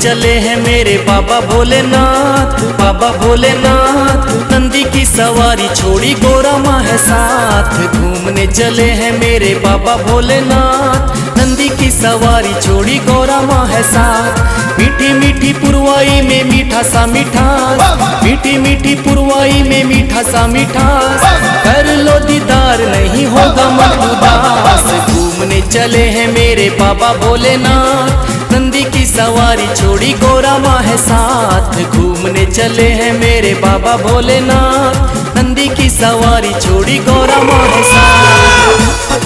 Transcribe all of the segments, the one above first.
चले हैं मेरे बाबा भोलेनाथ। बाबा भोलेनाथ नंदी की सवारी छोड़ी गोरा माँ है साथ। घूमने चले हैं मेरे बाबा भोलेनाथ, नंदी की सवारी छोड़ी गोरा माँ है साथ। मीठी मीठी पुरवाई में मीठा सा मिठास, मीठी मीठी पुरवाई में मीठा सा मिठास। कर लो दीदार नहीं होगा मन उदास। घूमने चले हैं मेरे बाबा भोलेनाथ, नंदी की सवारी छोड़ी गोरा माँ है साथ। घूमने चले हैं मेरे बाबा भोलेनाथ, नंदी की सवारी छोड़ी गोरा माँ है साथ।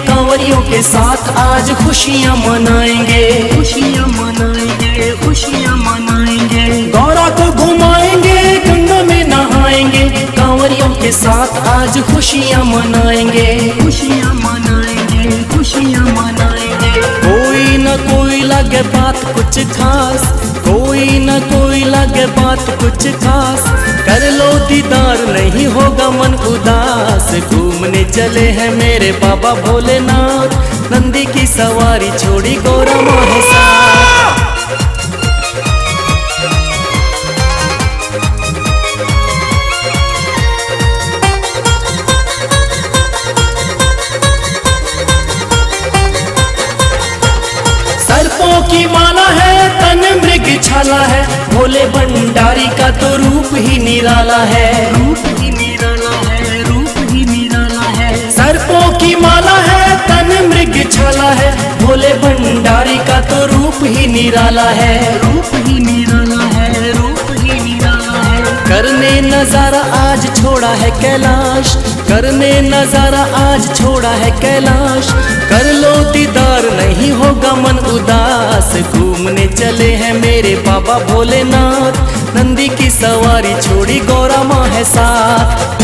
कांवरियों के साथ आज खुशियाँ मनाएंगे, खुशियाँ मनाएंगे, खुशियाँ मनाएंगे। गौरा को घुमाएंगे, गंगा में नहाएंगे। कांवरियों के साथ आज खुशियाँ मनाएंगे, खुशियाँ मनाएंगे, खुशियाँ मनाएंगे। कोई न कोई लगे बात कुछ खास, कोई न कोई लगे बात कुछ खास। कर लो दीदार नहीं होगा मन उदास। घूमने चले हैं मेरे बाबा भोलेनाथ, नंदी की सवारी छोड़ी गोरा माँ है साथ। सर्पों की माला है, तन मृग छाला है। भोले भंडारी का तो रूप ही निराला है, रूप ही निराला है, रूप ही निराला है। सर्पों की माला है, तन मृग छाला है। भोले भंडारी का तो रूप ही निराला है, रूप ही निराला है, रूप ही निराला है। करने नजारा आज छोड़ा है कैलाश, करने नजारा आज छोड़ा है कैलाश। कर लो दीदार नहीं होगा मन उदास। घूमने चले हैं मेरे बाबा भोलेनाथ, नंदी की सवारी छोड़ी गोरा माँ है साथ।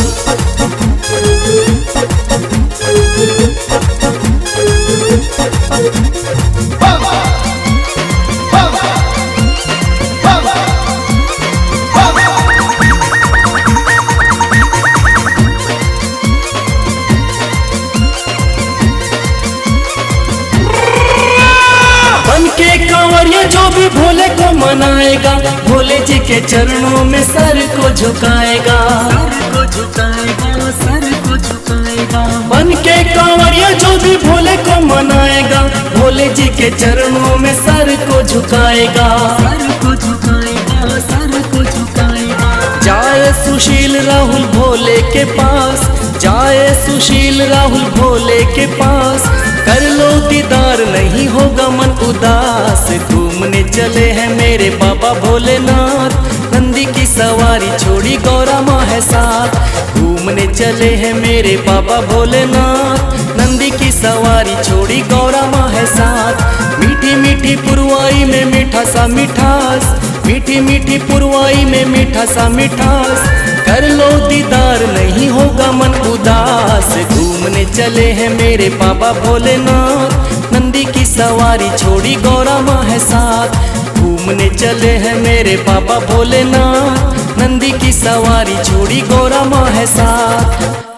कांवरिया जो भी भोले को मनाएगा, भोले जी के चरणों में सर को झुकाएगा, सर को झुकाएगा, सर को झुकाएगा। बन के कांवरिया जो भी भोले को मनाएगा, भोले जी के चरणों में सर को झुकाएगा, सर को झुकाएगा, सर को झुकाएगा। जाए सुशील राहुल भोले के पास, जाए सुशील राहुल भोले के पास। कर लो दीदार नहीं होगा मन उदास। घूमने चले हैं मेरे बाबा भोलेनाथ, नंदी की सवारी छोड़ी गोरा माँ है साथ। घूमने चले हैं मेरे बाबा भोलेनाथ, नंदी की सवारी छोड़ी गोरा माँ है साथ। मीठी मीठी पुरवाई में मीठा सा मिठास, मीठी मीठी पुरवाई में मीठा सा मिठास। कर लो दीदार नहीं होगा मन उदास। घूमने चले हैं मेरे बाबा भोलेनाथ, नंदी की सवारी छोड़ी गोरा माँ है साथ। घूमने चले हैं मेरे बाबा भोलेनाथ, नंदी की सवारी छोड़ी गोरा माँ है साथ।